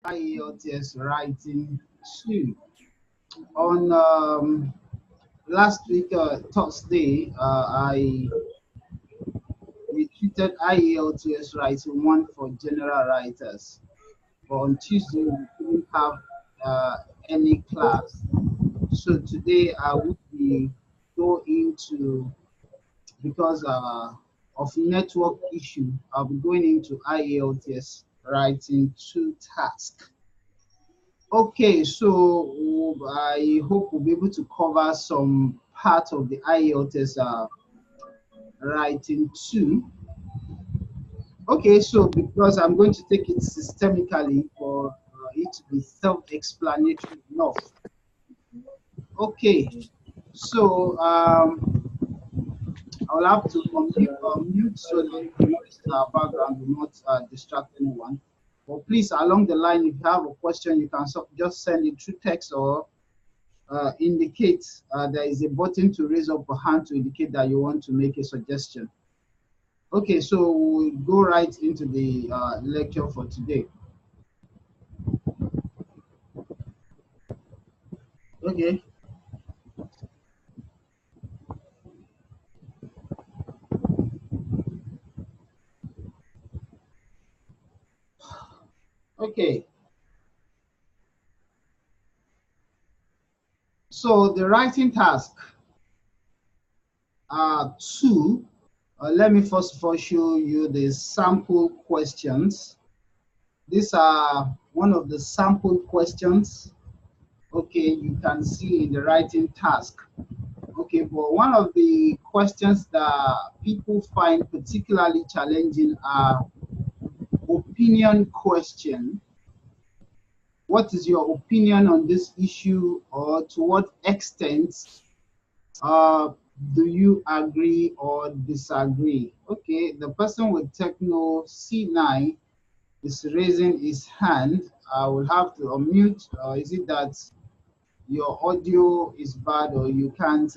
Ielts writing 2. On last week, Thursday, I retreated Ielts writing 1 for general writers. But on Tuesday, we couldn't have any class. So today, I would be going to, because of network issue, I'll be going into Ielts writing 2 tasks. Okay, so I hope we'll be able to cover some part of the Ielts writing 2. Okay, so because I'm going to take it systemically for it to be self-explanatory enough. Okay, so I'll have to mute so that the noise in our background will not distract anyone. But please, along the line, if you have a question, you can just send it through text or indicate there is a button to raise up a hand to indicate that you want to make a suggestion. Okay, so we'll go right into the lecture for today. Okay. Okay. So the writing task 2. Let me first of all show you the sample questions. These are one of the sample questions. Okay, you can see in the writing task. Okay, but one of the questions that people find particularly challenging are opinion question. What is your opinion on this issue, or to what extent do you agree or disagree? Okay, the person with Techno C9 is raising his hand. I will have to unmute. Is it that your audio is bad or you can't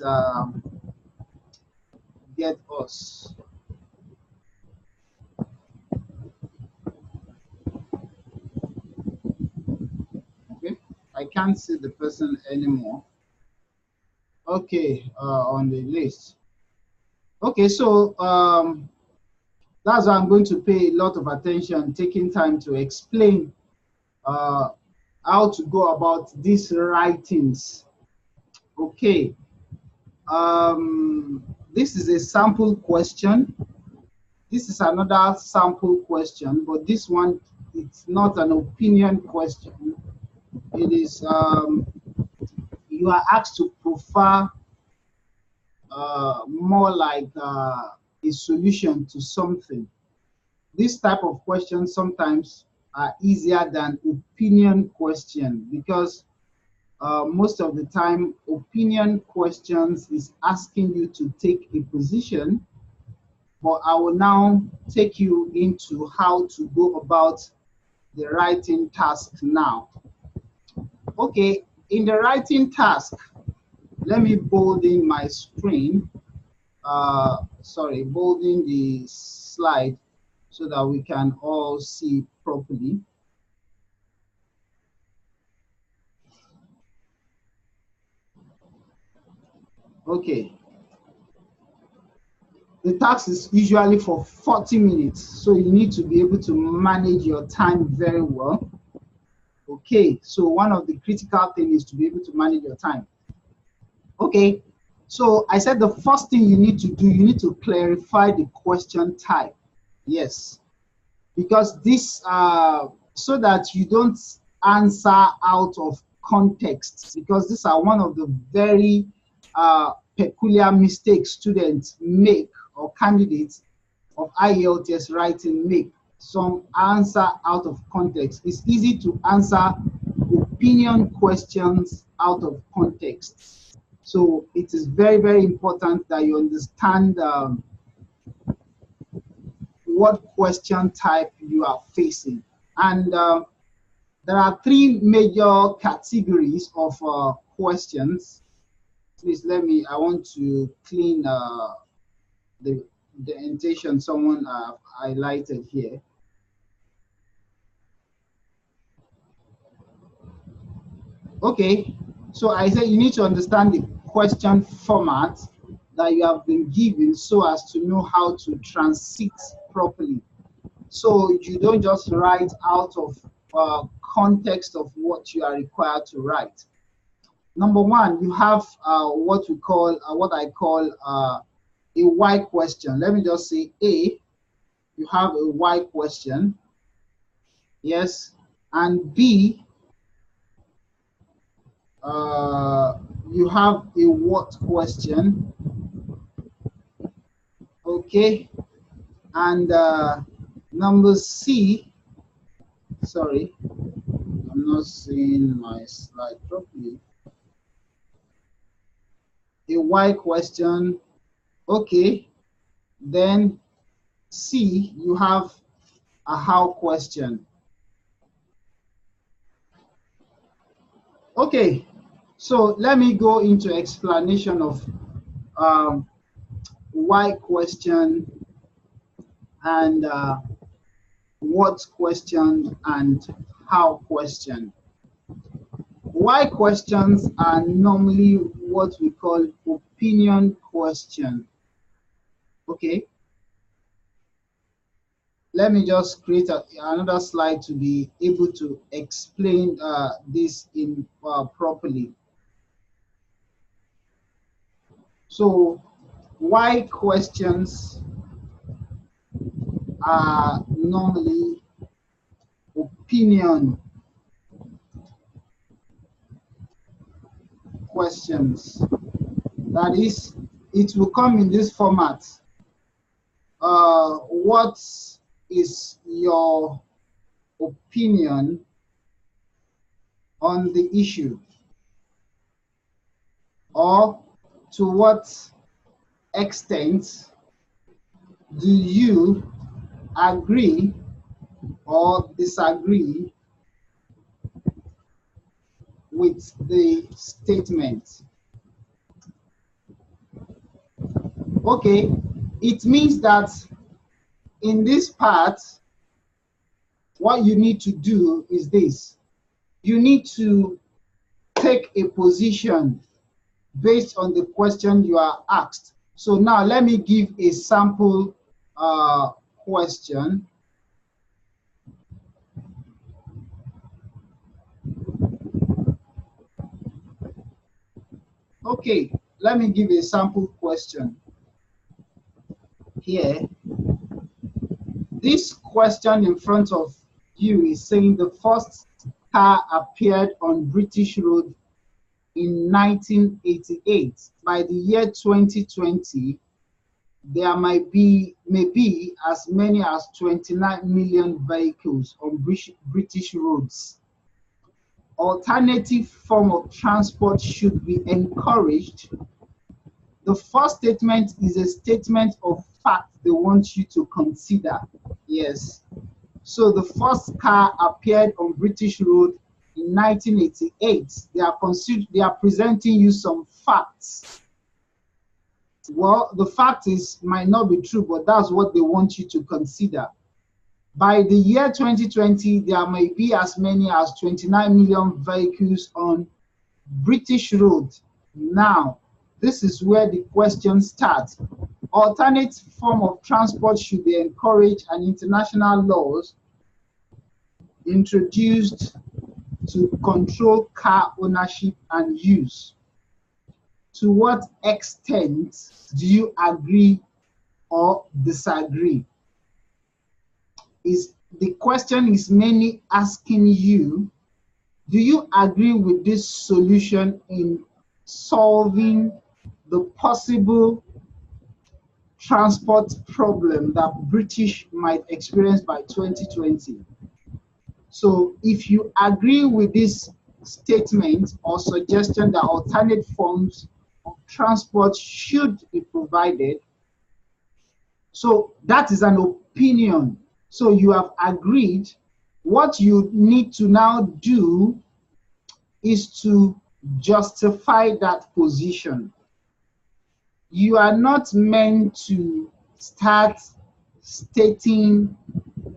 get us? Okay, I can't see the person anymore. Okay, on the list. Okay, so that's why I'm going to pay a lot of attention, taking time to explain how to go about these writings. Okay, this is a sample question. This is another sample question, but this one, it's not an opinion question. It is, you are asked to prefer more like a solution to something. This type of questions sometimes are easier than opinion question, because most of the time opinion questions is asking you to take a position, but I will now take you into how to go about the writing task now. Okay, in the writing task, let me bold in my screen, bolding the slide so that we can all see properly. Okay. The task is usually for 40 minutes, so you need to be able to manage your time very well. Okay, so one of the critical things is to be able to manage your time. Okay, so I said the first thing you need to do, you need to clarify the question type. Yes, because this, so that you don't answer out of context, because these are one of the very peculiar mistakes students make, or candidates of Ielts writing make. Some answer out of context. It's easy to answer opinion questions out of context. So it is very, very important that you understand what question type you are facing. And there are 3 major categories of questions. Please I want to clean the indentation someone highlighted here. Okay, so I said you need to understand the question format that you have been given so as to know how to transit properly. So you don't just write out of context of what you are required to write. Number one, you have what I call a why question. Let me just say A, you have a why question, yes, and B, you have a what question, okay, and number C, sorry, I'm not seeing my slide properly. A why question, okay, then C, you have a how question. Okay, so let me go into explanation of why question and what question and how question. Why questions are normally what we call opinion question. Okay, let me just create another slide to be able to explain this in properly. So why questions are normally opinion questions. That is, it will come in this format. What is your opinion on the issue? Or to what extent do you agree or disagree with the statement? Okay, it means that in this part, what you need to do is this. You need to take a position based on the question you are asked. So now let me give a sample question. Okay, let me give a sample question here. This question in front of you is saying the first car appeared on British Road in 1988. By the year 2020, there maybe as many as 29 million vehicles on British roads. Alternative form of transport should be encouraged. The first statement is a statement of fact they want you to consider. Yes. So the first car appeared on British Road in 1988. They are presenting you some facts. Well, the fact might not be true, but that's what they want you to consider. By the year 2020, there may be as many as 29 million vehicles on British Road. Now, this is where the question starts. Alternate form of transport should be encouraged and international laws introduced to control car ownership and use. To what extent do you agree or disagree? The question is mainly asking you, do you agree with this solution in solving the possible transport problem that British might experience by 2020? So if you agree with this statement or suggestion that alternate forms of transport should be provided, so that is an opinion. So you have agreed. What you need to now do is to justify that position. You are not meant to start stating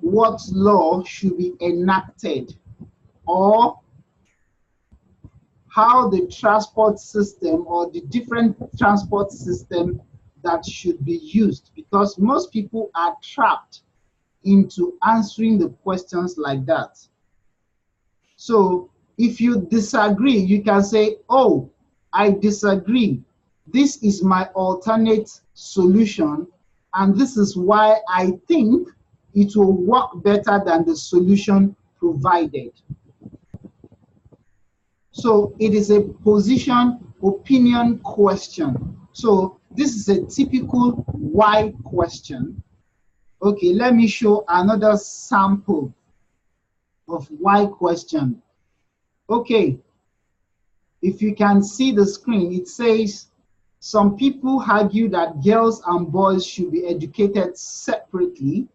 what law should be enacted or how the transport system or the different transport system that should be used, because most people are trapped into answering the questions like that. So if you disagree, you can say, oh, I disagree. This is my alternate solution, and this is why I think it will work better than the solution provided. So it is a position opinion question. So this is a typical why question. Okay, let me show another sample of why question. Okay, if you can see the screen, it says some people argue that girls and boys should be educated separately,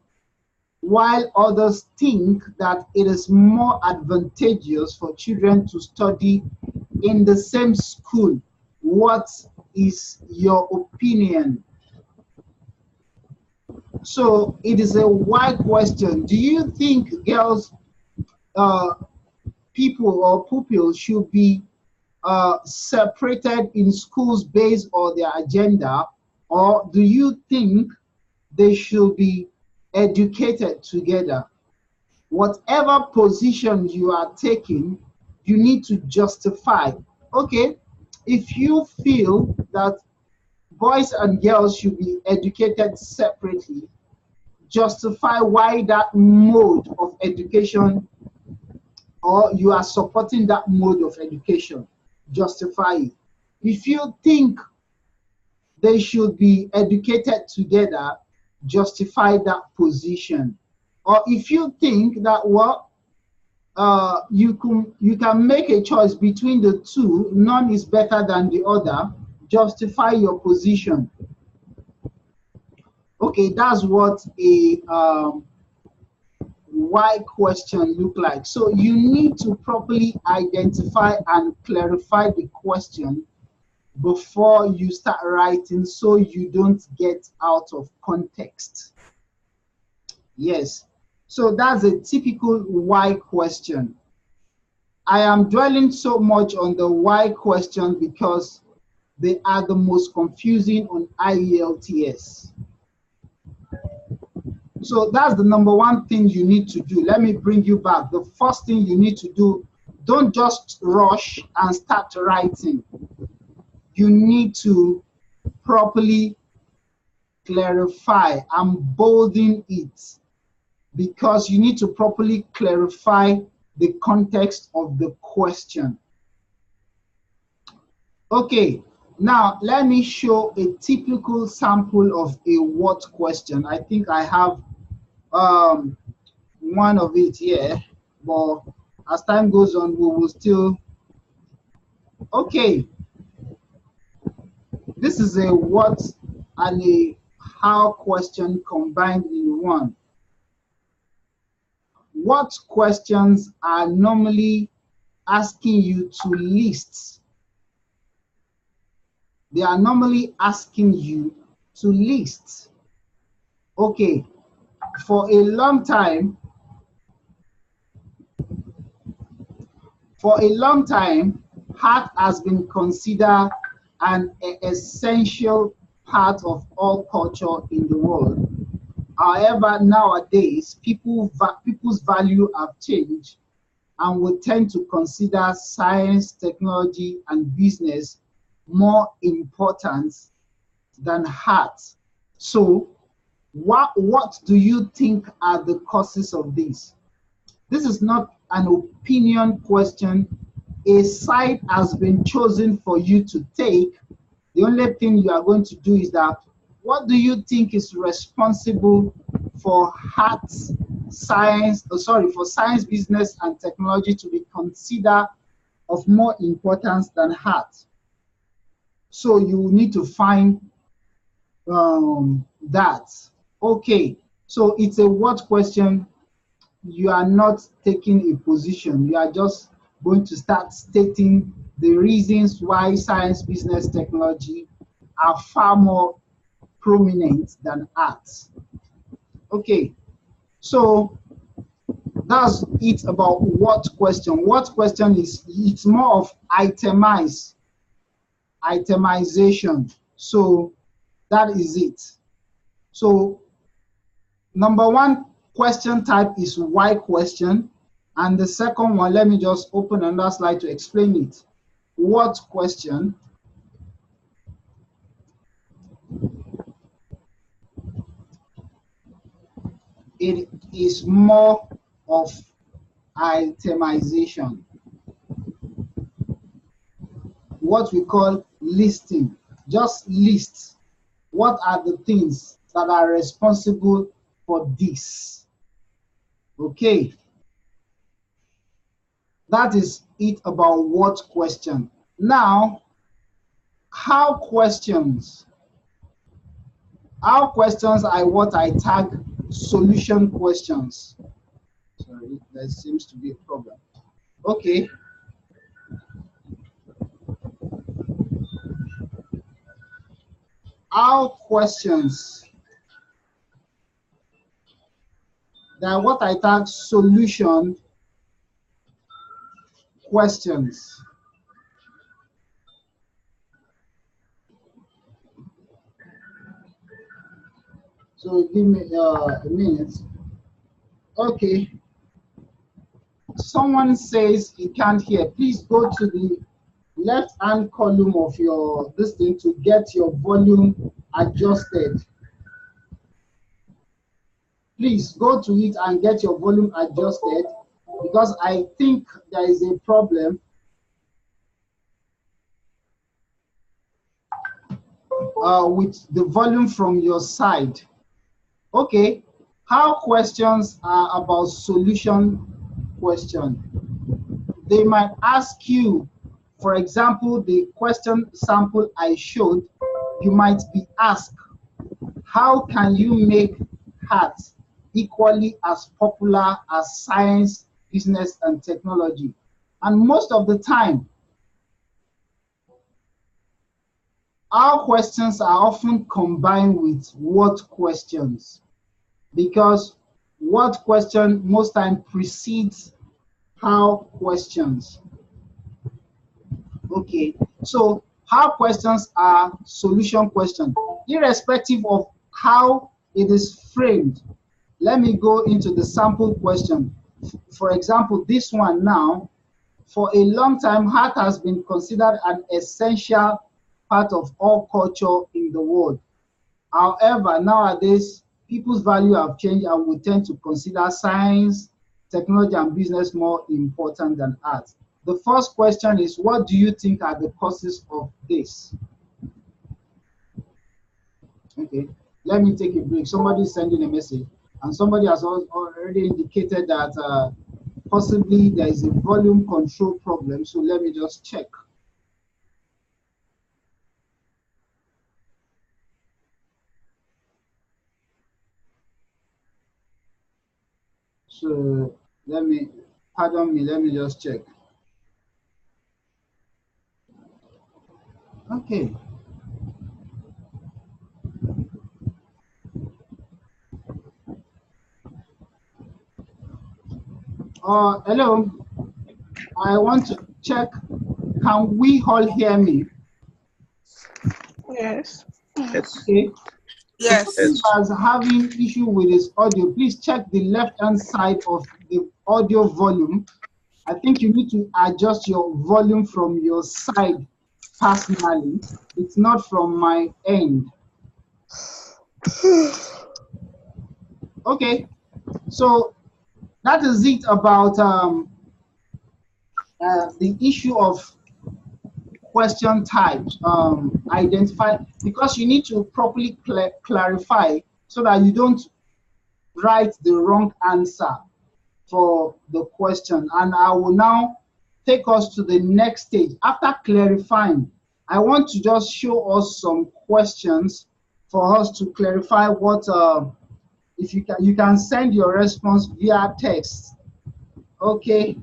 while others think that it is more advantageous for children to study in the same school. What is your opinion? So it is a why question. Do you think girls, people or pupils should be separated in schools based on their agenda, or do you think they should be educated together? Whatever position you are taking, you need to justify. Okay, if you feel that boys and girls should be educated separately, justify why that mode of education, or you are supporting that mode of education. Justify it. If you think they should be educated together, justify that position. Or if you think that you can make a choice between the two, none is better than the other, justify your position. Okay, that's what a why question look like. So you need to properly identify and clarify the question before you start writing, so you don't get out of context. Yes, so that's a typical why question. I am dwelling so much on the why question because they are the most confusing on IELTS. So that's the number one thing you need to do. Let me bring you back. The first thing you need to do, don't just rush and start writing. You need to properly clarify and bolden it, because you need to properly clarify the context of the question. Okay, now let me show a typical sample of a what question. I think I have one of it here, but as time goes on, we will still. Okay, this is a what and a how question combined in one. What questions are normally asking you to list? They are normally asking you to list. Okay, for a long time, art has been considered an essential part of all culture in the world. However, nowadays, people's value have changed, and we tend to consider science, technology, and business more important than art. So, what do you think are the causes of this? This is not an opinion question. A side has been chosen for you to take. The only thing you are going to do is that, what do you think is responsible for science, business, and technology to be considered of more importance than art? So you need to find that. Okay, so it's a what question. You are not taking a position. You are just going to start stating the reasons why science, business, technology are far more prominent than arts. Okay, so That's it about what question. What question is, it's more of itemization. So that is it. So number one question type is why question. And the second one, let me just open another slide to explain it. What question? It is more of itemization. What we call listing. Just list what are the things that are responsible for this. Okay. That is it about what question. Now, how questions are what I tag solution questions. Sorry, there seems to be a problem. Okay. Our questions, that what I tag solution questions. So give me a minute. Okay. Someone says he can't hear. Please go to the left hand column of your this thing to get your volume adjusted. Please go to it and get your volume adjusted, because I think there is a problem with the volume from your side. Okay, how questions are about solution question. They might ask you, for example, the question sample I showed, you might be asked, how can you make art equally as popular as science, business, and technology? And most of the time, our questions are often combined with what questions, because what question most time precedes how questions. Okay, so how questions are solution questions, irrespective of how it is framed. Let me go into the sample question. For example, this one now, for a long time, art has been considered an essential part of all culture in the world. However, nowadays, people's value have changed and we tend to consider science, technology, and business more important than art. The first question is, what do you think are the causes of this? Okay, let me take a break. Somebody is sending a message, and somebody has already indicated that possibly there is a volume control problem. So let me just check. So pardon me, let me just check. Okay. Hello. I want to check. Can we all hear me? Yes. Okay. Yes. If is having issue with his audio, please check the left-hand side of the audio volume. I think you need to adjust your volume from your side personally. It's not from my end. Okay, so that is it about the issue of question types. Identify, because you need to properly clarify so that you don't write the wrong answer for the question. And I will now take us to the next stage. After clarifying, I want to just show us some questions for us to clarify what, if you can send your response via text. Okay.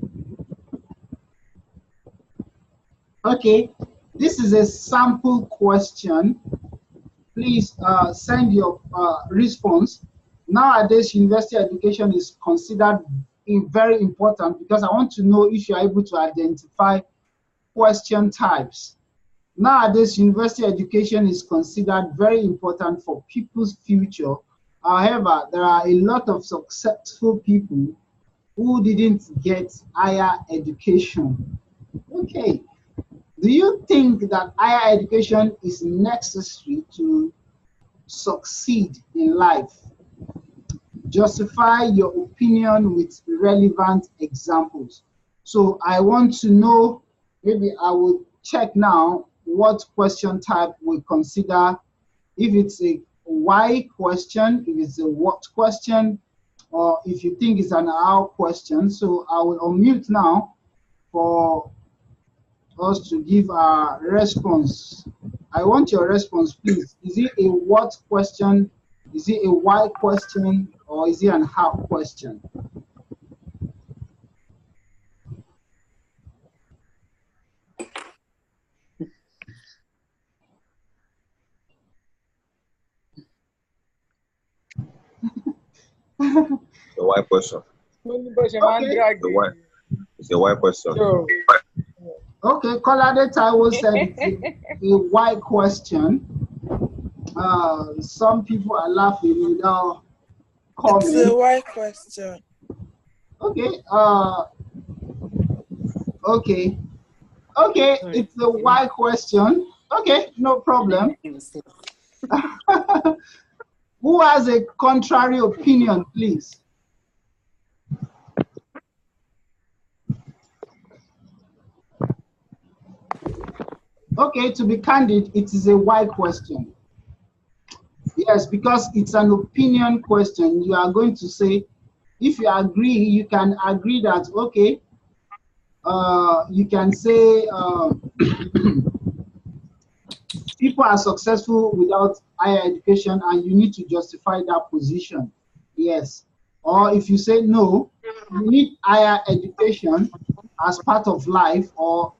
Okay, this is a sample question. Please send your response. Nowadays, university education is considered very important because I want to know if you are able to identify question types. Nowadays, university education is considered very important for people's future. However, there are a lot of successful people who didn't get higher education. Okay, do you think that higher education is necessary to succeed in life? Justify your opinion with relevant examples. So I want to know, maybe I will check now what question type we consider, if it's a why question, if it's a what question, or if you think it's an how question. So I will unmute now for us to give our response. I want your response, please. Is it a what question? Is it a why question? Or is it an how question? The why question. Okay. It's a why question. Okay, Kolade Taiwo said it's a why question. Some people are laughing without comment. It's a why question. Okay. Okay. Okay, it's a why question. Okay, no problem. Who has a contrary opinion, please? Okay, to be candid, it is a why question. Yes, because it's an opinion question. You are going to say, if you agree, you can agree that, okay, you can say people are successful without higher education and you need to justify that position. Yes. Or if you say no, you need higher education as part of life, or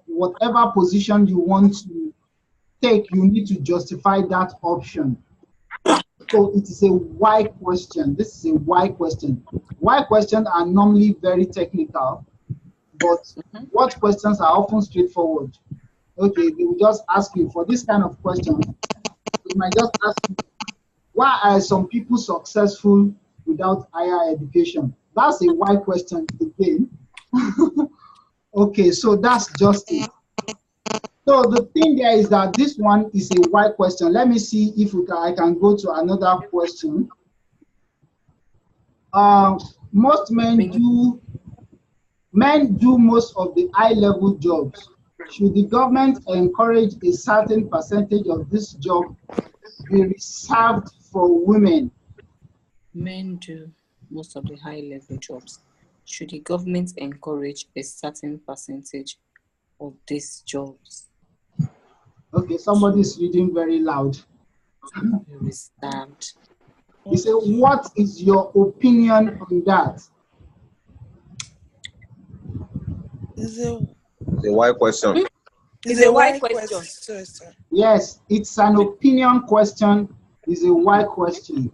whatever position you want to take, you need to justify that option. So it is a why question. This is a why question. Why questions are normally very technical, but what questions are often straightforward. Okay, they will just ask you for this kind of question. They might just ask you, why are some people successful without higher education? That's a why question again. Okay, so that's just it. So the thing there is that this one is a why question. Let me see if I can go to another question. Most men do most of the high-level jobs. Should the government encourage a certain percentage of this job be reserved for women? Men do most of the high-level jobs. Should the government encourage a certain percentage of these jobs? Okay, somebody is reading very loud. Reserved. He said, what is your opinion on that? It's a why question. It's a why question. Yes, it's an opinion question. It's a why question.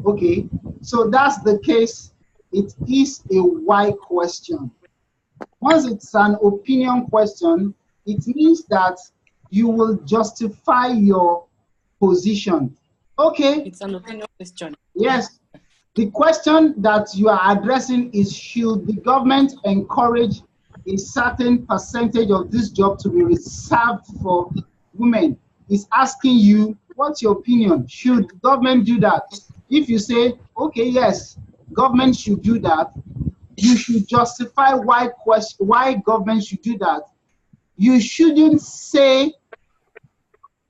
Okay, so that's the case. It is a why question. Once it's an opinion question, it means that you will justify your position. Okay. It's an opinion question. Yes. The question that you are addressing is, should the government encourage a certain percentage of this job to be reserved for women? It's asking you, what's your opinion? Should the government do that? If you say, okay, yes, government should do that, you should justify why government should do that. You shouldn't say,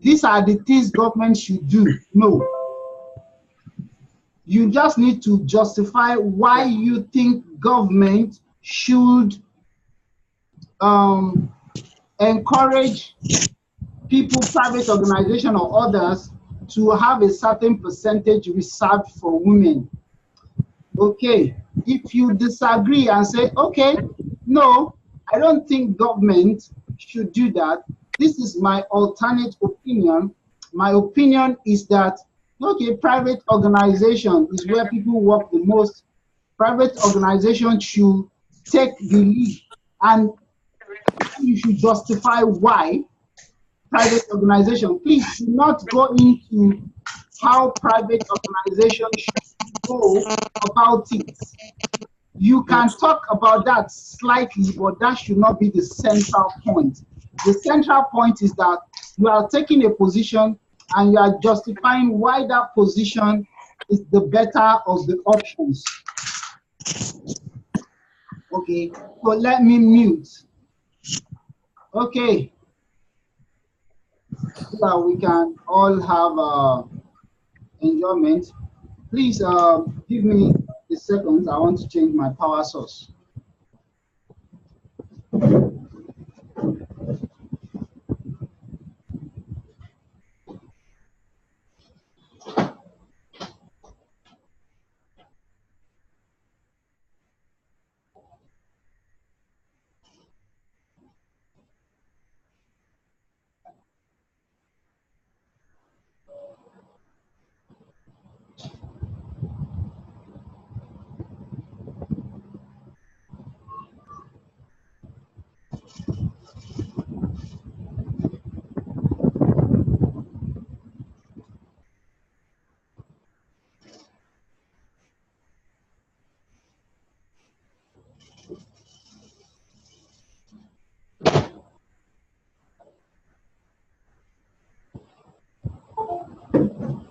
these are the things government should do. No. You just need to justify why you think government should encourage people, private organization or others to have a certain percentage reserved for women. Okay, if you disagree and say, okay, no, I don't think government should do that. This is my alternate opinion. My opinion is that, okay, private organization is where people work the most. Private organization should take the lead, and you should justify why. Private organization, please do not go into how private organization should go about it. You can talk about that slightly, but that should not be the central point. The central point is that you are taking a position and you are justifying why that position is the better of the options. Okay, so let me mute. Okay, so that we can all have enjoyment. Please give me a second. I want to change my power source.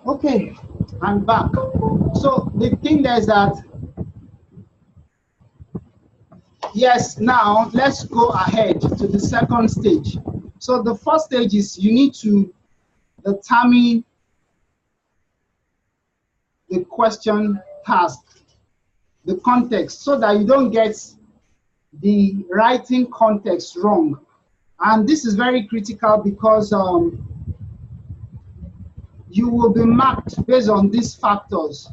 Okay, I'm back. So the thing there is that, yes, now let's go ahead to the second stage. So the first stage is you need to determine the question tasked, the context, so that you don't get the writing context wrong. And this is very critical because you will be marked based on these factors.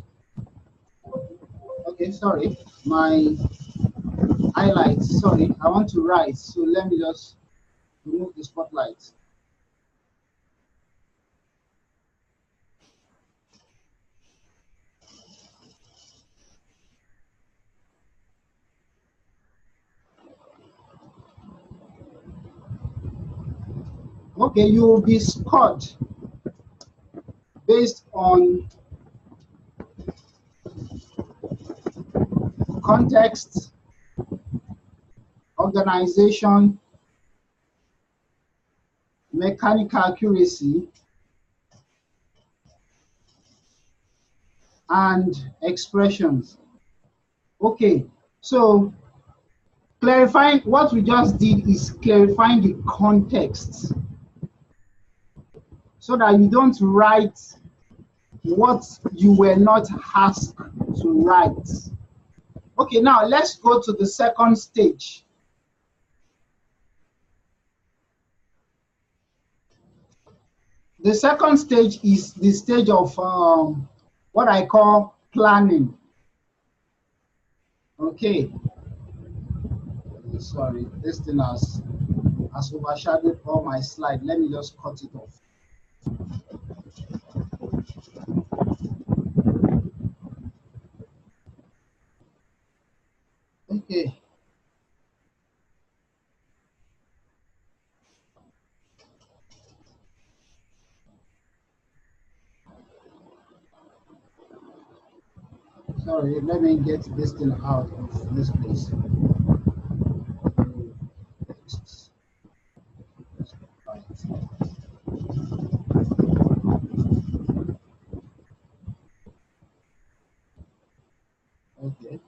Okay, sorry, my highlights, sorry, I want to write, so let me just remove the spotlight. Okay, you will be scored based on context, organization, mechanical accuracy, and expressions. Okay, so clarifying what we just did is clarifying the context so that you don't write what you were not asked to write. Okay, now let's go to the second stage. The second stage is the stage of what I call planning. Okay. Sorry, this thing has overshadowed all my slide. Let me just cut it off. Okay. Sorry, let me get this thing out of this place. Right. Okay.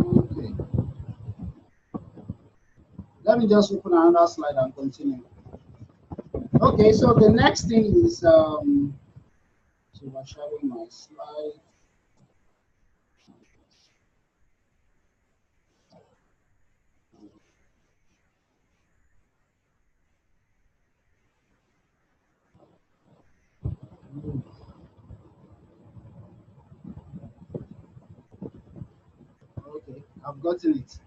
Okay. Let me just open another slide and continue. Okay, so the next thing is so overshadowing my slide. Okay. gotten it.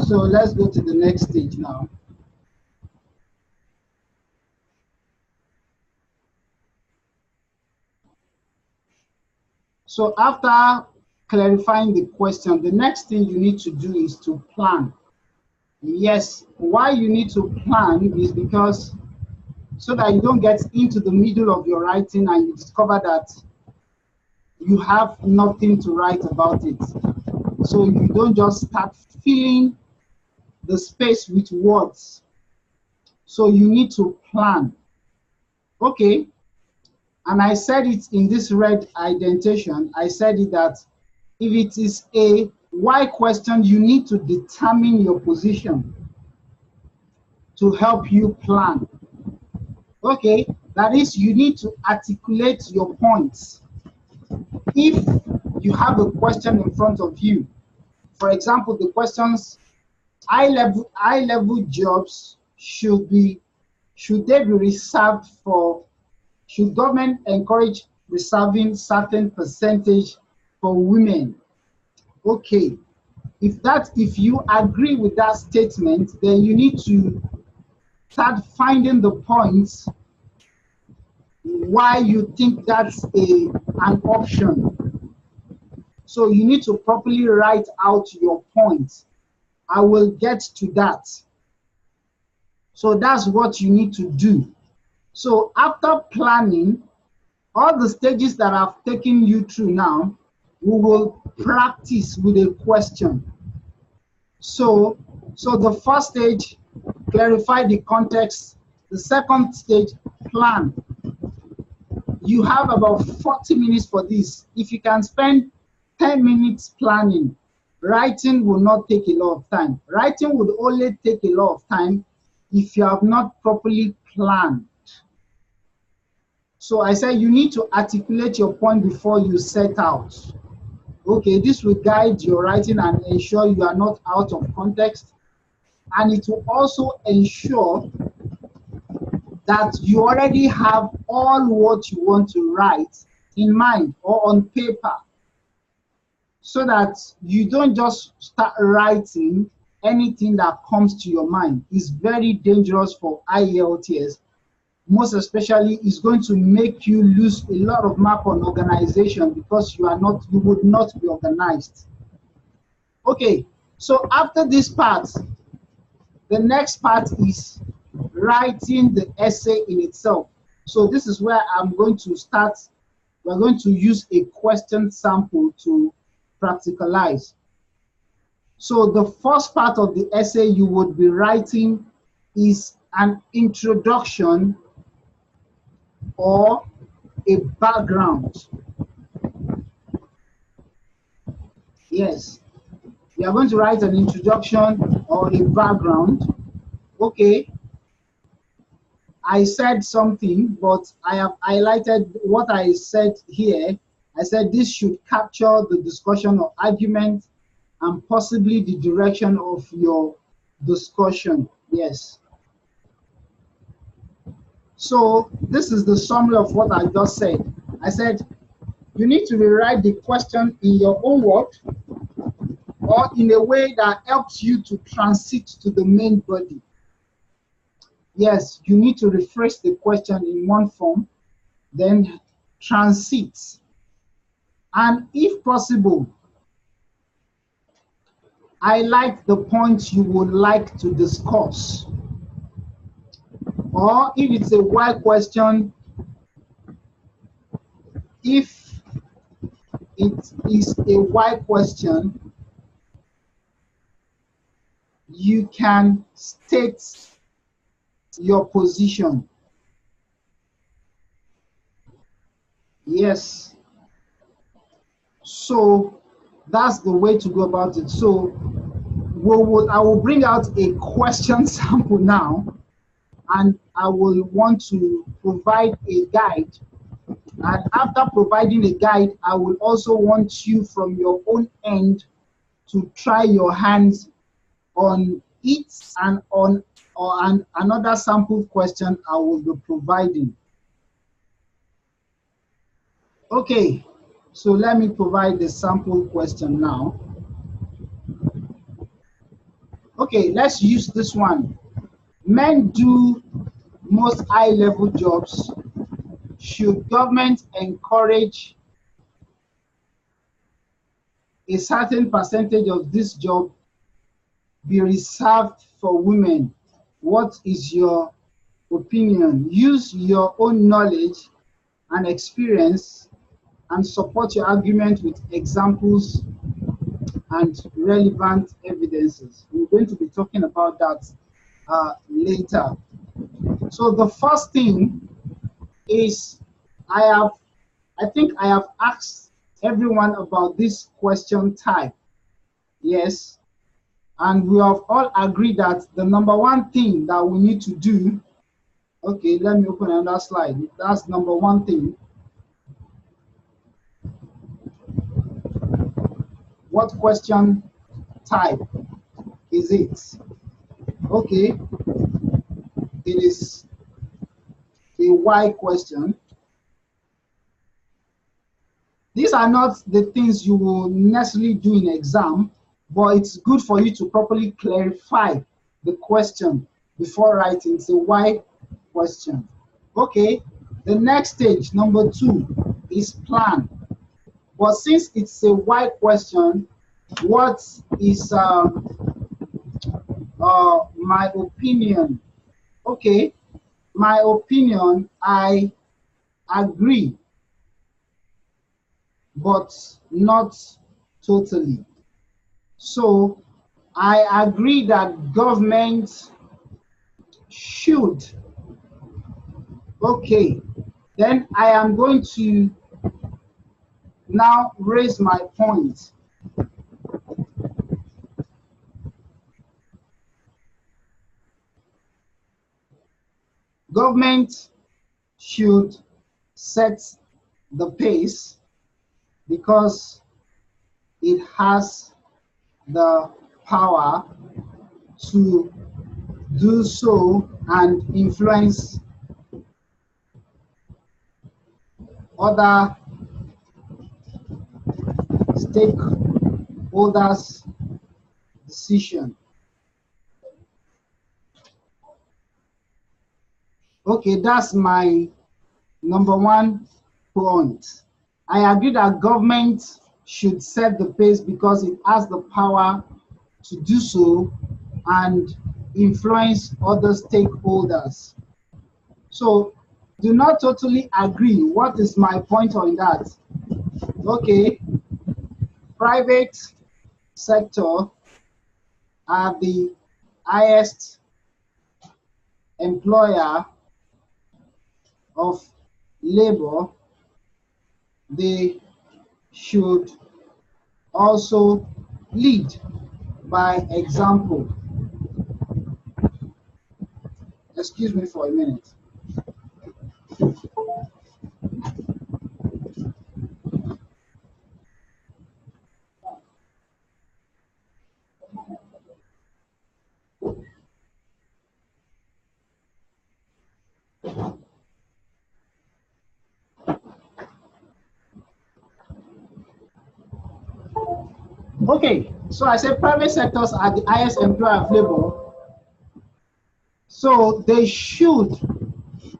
So let's go to the next stage now. So after clarifying the question, the next thing you need to do is to plan. Yes, why you need to plan is because so that you don't get into the middle of your writing and you discover that you have nothing to write about it. So you don't just start filling the space with words. So you need to plan. Okay, and I said it in this red indentation, I said it that if it is a why question, you need to determine your position to help you plan. Okay, that is, you need to articulate your points. If you have a question in front of you, for example, the questions, high level jobs should they be reserved for, should government encourage reserving certain percentage for women? Okay, if you agree with that statement, then you need to start finding the points why you think that's an option. So you need to properly write out your points. I will get to that. So that's what you need to do. So after planning, all the stages that I've taken you through now, we will practice with a question. So the first stage, clarify the context. The second stage, plan. You have about 40 minutes for this. If you can spend 10 minutes planning, writing will not take a lot of time. Writing would only take a lot of time if you have not properly planned. So I said you need to articulate your point before you set out. Okay, this will guide your writing and ensure you are not out of context. And it will also ensure that you already have all what you want to write in mind or on paper, so that you don't just start writing anything that comes to your mind. It's very dangerous for Ielts. Most especially, it's going to make you lose a lot of mark on organization because you would not be organized. Okay, so after this part, the next part is writing the essay in itself. So this is where I'm going to start. We're going to use a question sample to practicalize. So the first part of the essay you would be writing is an introduction or a background. Yes, we are going to write an introduction or a background. Okay, I said something, but I have highlighted what I said here. I said this should capture the discussion or argument and possibly the direction of your discussion. Yes. So this is the summary of what I just said. I said you need to rewrite the question in your own words or in a way that helps you to transit to the main body. Yes, you need to rephrase the question in one form, then transit. And if possible, highlight the points you would like to discuss. Or if it's a why question, if it is a why question, you can state your position. Yes. So that's the way to go about it. So I will bring out a question sample now, and I will want to provide a guide. And after providing a guide, I will also want you from your own end to try your hands on it and on another sample question I will be providing. Okay, So let me provide the sample question now. Okay, let's use this one. Men do most high-level jobs. Should government encourage a certain percentage of this job be reserved for women? What is your opinion? Use your own knowledge and experience and support your argument with examples and relevant evidences. We're going to be talking about that later. So the first thing is I think I have asked everyone about this question type. Yes. And we have all agreed that the number one thing that we need to do, okay, let me open another slide. That's number one thing. What question type is it? Okay, it is a why question. These are not the things you will necessarily do in exam, but it's good for you to properly clarify the question before writing. It's a why question. Okay, the next stage, number 2, is plan. But since it's a why question, what is my opinion? Okay, my opinion, I agree, but not totally. So I agree that government should. Okay, then I am going to now raise my point. Government should set the pace because it has the power to do so and influence other stakeholders' decision. Okay, that's my number one point. I agree that government should set the pace because it has the power to do so and influence other stakeholders. So, do not totally agree. What is my point on that? Okay, private sector are the highest employer of labor. They should also lead by example. Excuse me for a minute. Okay, so I said private sectors are the highest employer of labor, so they should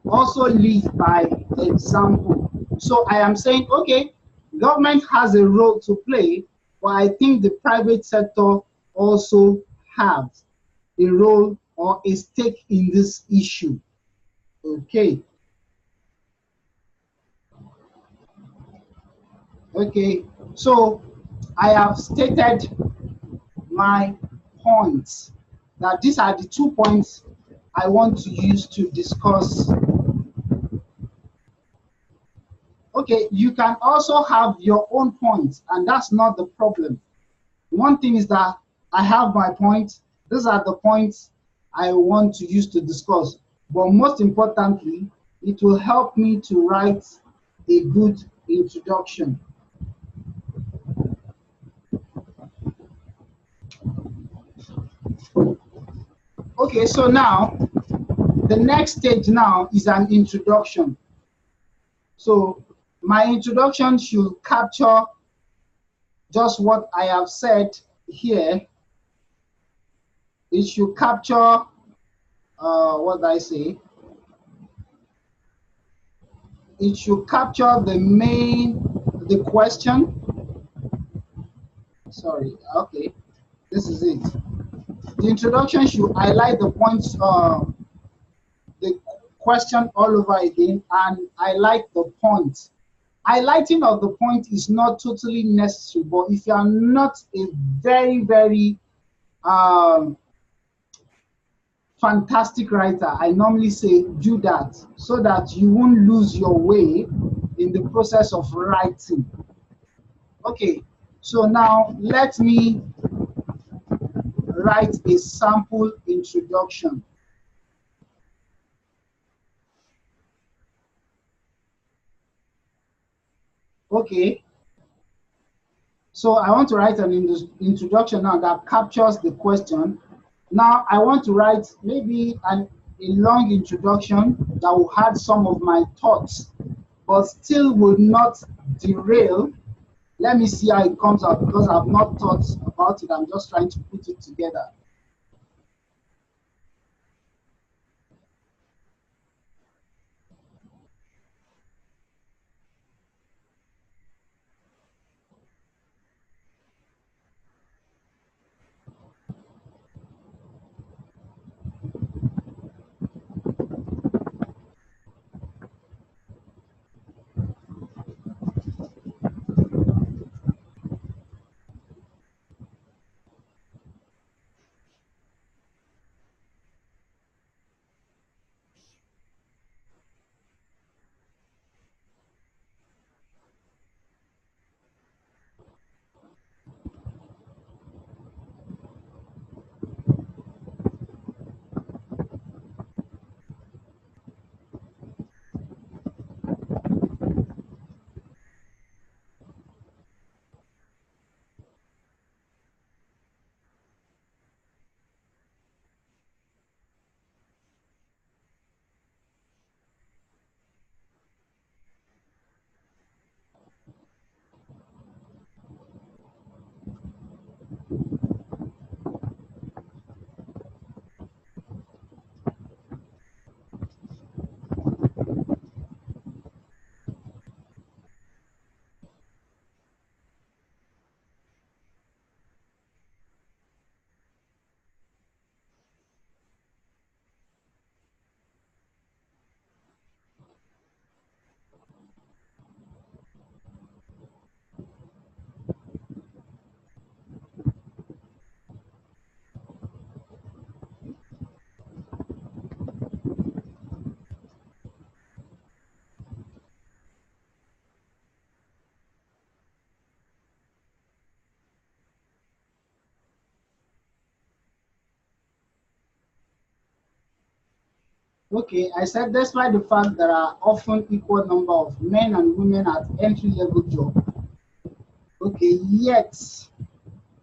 also lead by example. So I am saying, okay, government has a role to play, but I think the private sector also has a role or a stake in this issue. Okay. Okay, so I have stated my points. Now these are the 2 points I want to use to discuss. Okay, you can also have your own points, and that's not the problem. One thing is that I have my points. These are the points I want to use to discuss. But most importantly, it will help me to write a good introduction. Okay, so now the next stage now is an introduction. So My introduction should capture just what I have said here. It should capture, what did I say? It should capture the question. Sorry, okay, this is it. The introduction should highlight the points, the question all over again, and highlight the point. Highlighting of the point is not totally necessary, but if you are not a very um, fantastic writer, I normally say do that so that you won't lose your way in the process of writing. Okay, so now let me write a sample introduction. Okay, so I want to write an introduction now that captures the question. Now I want to write maybe a long introduction that will add some of my thoughts, but still will not derail. Let me see how it comes out because I've not thought about it. I'm just trying to put it together. Okay, I said despite the fact there are often equal number of men and women at entry-level job, okay, yet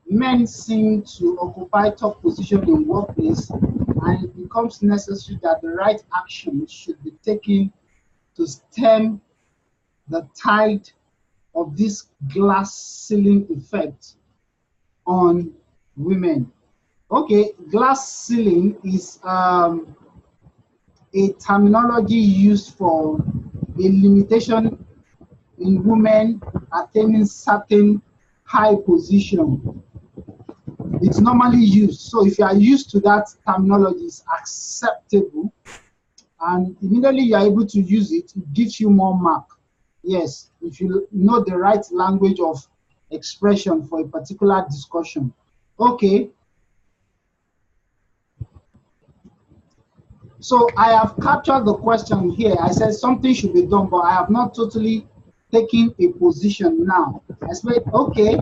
men seem to occupy top position in workplace, and it becomes necessary that the right action should be taken to stem the tide of this glass ceiling effect on women. Okay, glass ceiling is a terminology used for a limitation in women attaining certain high position. It's normally used. So if you are used to that terminology, it's acceptable. And immediately you are able to use it, it gives you more mark. Yes, if you know the right language of expression for a particular discussion. Okay, so I have captured the question here. I said something should be done, but I have not totally taken a position now. I said, okay,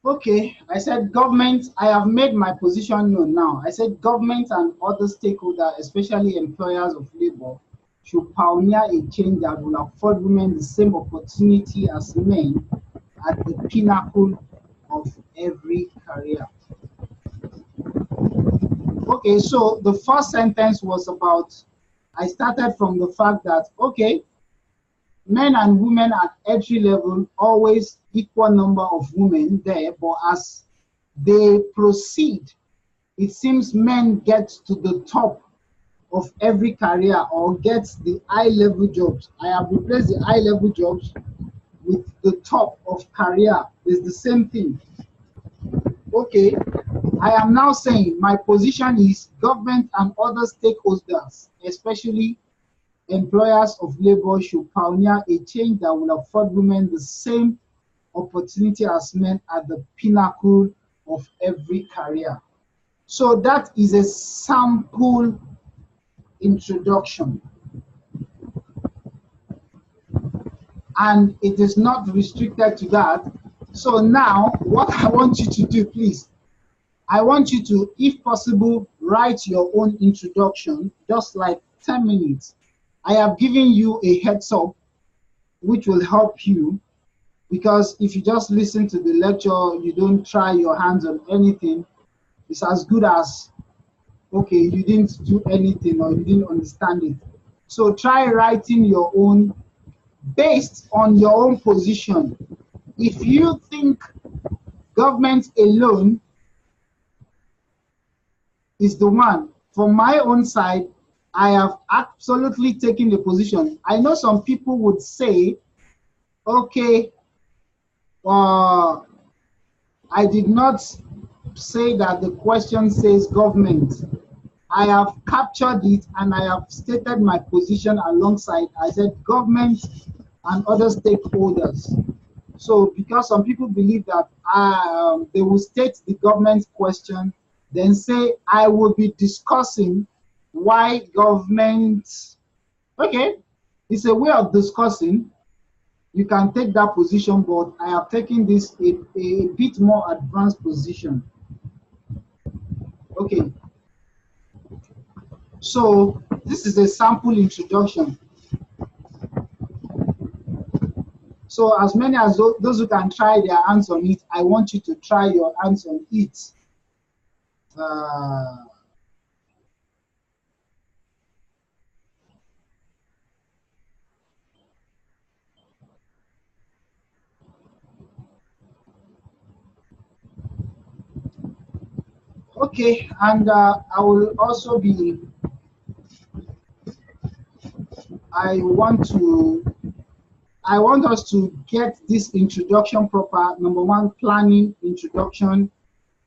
Okay, I said government, I have made my position known now. I said government and other stakeholders, especially employers of labor, should pioneer a change that will afford women the same opportunity as men at the pinnacle of every career. Okay, so the first sentence was about, I started from the fact that, okay, men and women at entry level, always equal number of women there, but as they proceed, it seems men get to the top of every career or get the high level jobs. I have replaced the high level jobs with the top of career. It's the same thing. Okay, I am now saying my position is government and other stakeholders, especially employers of labor, should pioneer a change that will afford women the same opportunity as men at the pinnacle of every career. So that is a sample introduction, and it is not restricted to that. So now what I want you to do, please, I want you to, if possible, write your own introduction, just like 10 minutes. I have given you a heads up, which will help you, because if you just listen to the lecture, you don't try your hands on anything, it's as good as, okay, you didn't do anything or you didn't understand it. So try writing your own based on your own position. If you think government alone is the one, from my own side, I have absolutely taken the position. I know some people would say, okay, I did not say that the question says government. I have captured it and I have stated my position alongside. I said government and other stakeholders. So because some people believe that they will state the government question, then say I will be discussing why government. Okay, it's a way of discussing. You can take that position, but I have taken this a bit more advanced position. Okay, so this is a sample introduction. So as many as those who can try their hands on it, I want you to try your hands on it. Okay, and I will also be, I want us to get this introduction proper. Number one, planning introduction,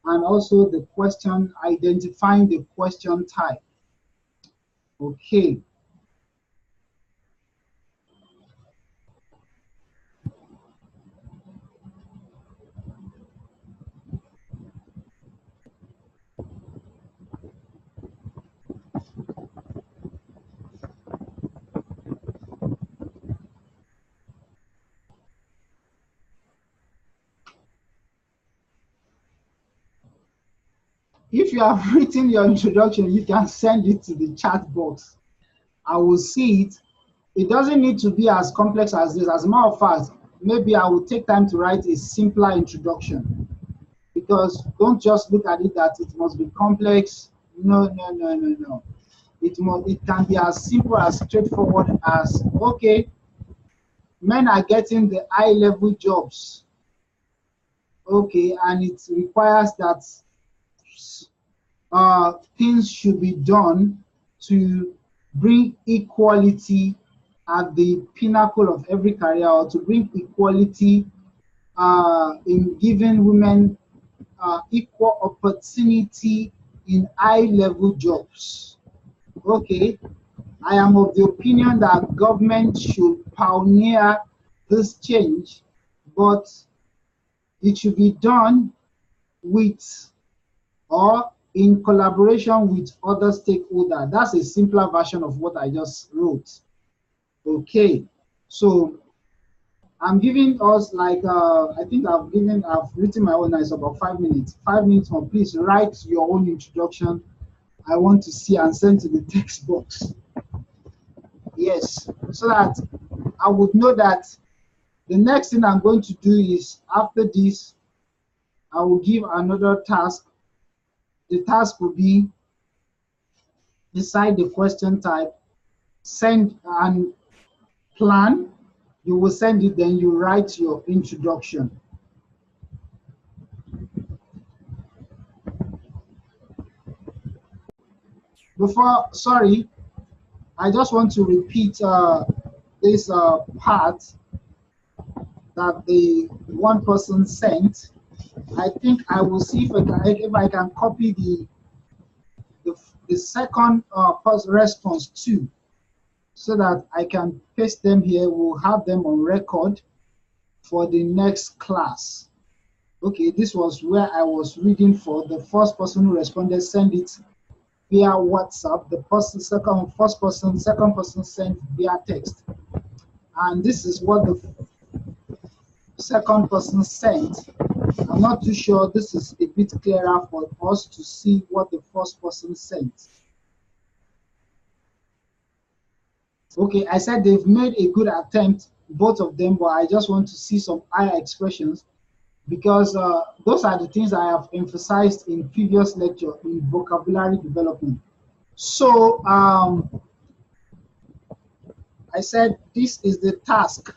and also the question, identifying the question type. Okay. If you have written your introduction, you can send it to the chat box. I will see it. It doesn't need to be as complex as this. As a matter of fact, maybe I will take time to write a simpler introduction, because don't just look at it that it must be complex. No, no, no, no, no. It can be as simple, as straightforward as, okay, men are getting the high level jobs. Okay, and it requires that things should be done to bring equality at the pinnacle of every career, or to bring equality in giving women equal opportunity in high-level jobs. Okay, I am of the opinion that government should pioneer this change, but it should be done with or in collaboration with other stakeholders. That's a simpler version of what I just wrote. Okay, so I'm giving us like I think I've written my own. It's about 5 minutes. 5 minutes more. Please write your own introduction. I want to see and send to the text box. Yes, so that I would know that the next thing I'm going to do is after this, I will give another task. The task will be decide the question type, send and plan. You will send it, then you write your introduction. Sorry, I just want to repeat this part that the one person sent. I think I will see if I can copy the second response too, so that I can paste them here. We'll have them on record for the next class. Okay, this was where I was reading for the first person who responded, send it via WhatsApp. The second person sent via text. And this is what the second person sent. I'm not too sure. This is a bit clearer for us to see what the first person sent. Okay, I said they've made a good attempt, both of them, but I just want to see some eye expressions, because those are the things I have emphasized in previous lecture in vocabulary development. So I said this is the task.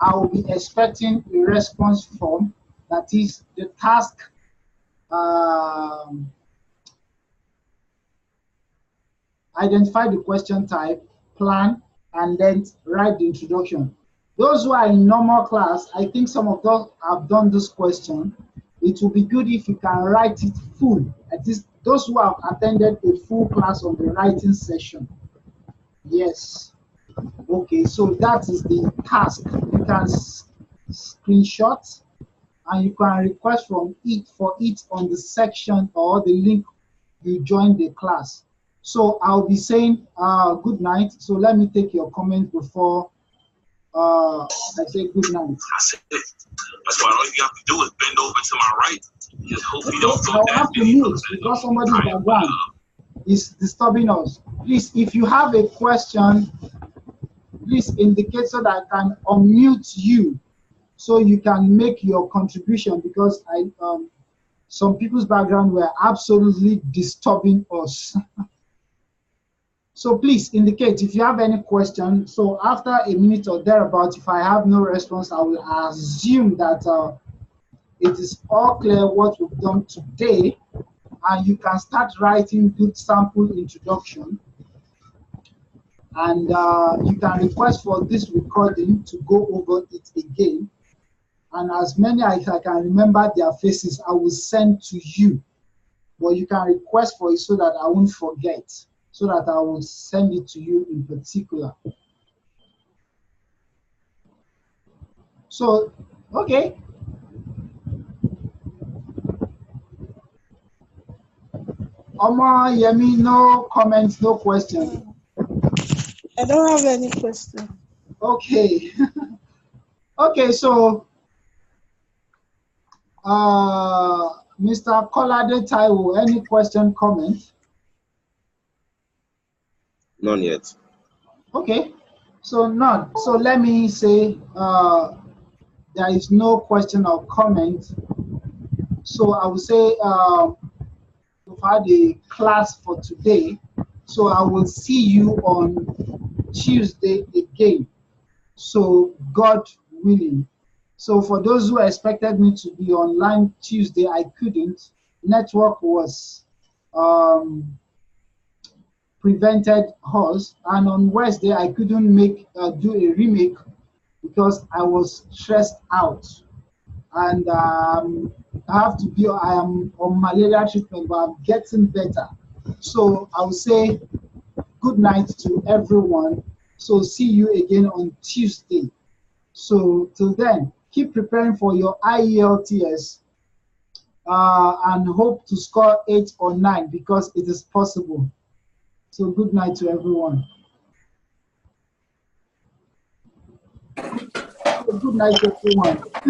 I will be expecting a response form, that is the task identify the question type, plan, and then write the introduction. Those who are in normal class, I think some of those have done this question. It will be good if you can write it full. At least those who have attended a full class on the writing session. Yes. Okay, so that is the task. You can screenshot and you can request for it on the section or the link you joined the class. So I'll be saying good night. So let me take your comment before I say good night. That's why all you have to do is bend over to my right. Just hope you don't go I'll that have to mute because somebody's background is disturbing us. Please, if you have a question, please indicate so that I can unmute you so you can make your contribution, because some people's background were absolutely disturbing us. So please indicate if you have any question. So after a minute or thereabout, if I have no response, I will assume that it is all clear what we've done today, and you can start writing good sample introduction. And you can request for this recording to go over it again. And as many as I can remember their faces, I will send to you. But you can request for it so that I won't forget, so that I will send it to you in particular. So, okay. Oma, Yemi, no comments, no questions. I don't have any question. Okay. Okay, so Mr. Kolade Taiwo, any question, comment? None yet. Okay, so none. So let me say there is no question or comment. So I will say we've had a class for today. So I will see you on Tuesday again. So God willing. So for those who expected me to be online Tuesday, I couldn't. Network was prevented us, and on Wednesday I couldn't do a remake because I was stressed out, and I am on malaria treatment, but I'm getting better. So I will say good night to everyone. So see you again on Tuesday. So till then, keep preparing for your IELTS and hope to score 8 or 9 because it is possible. So good night to everyone. Good night, everyone.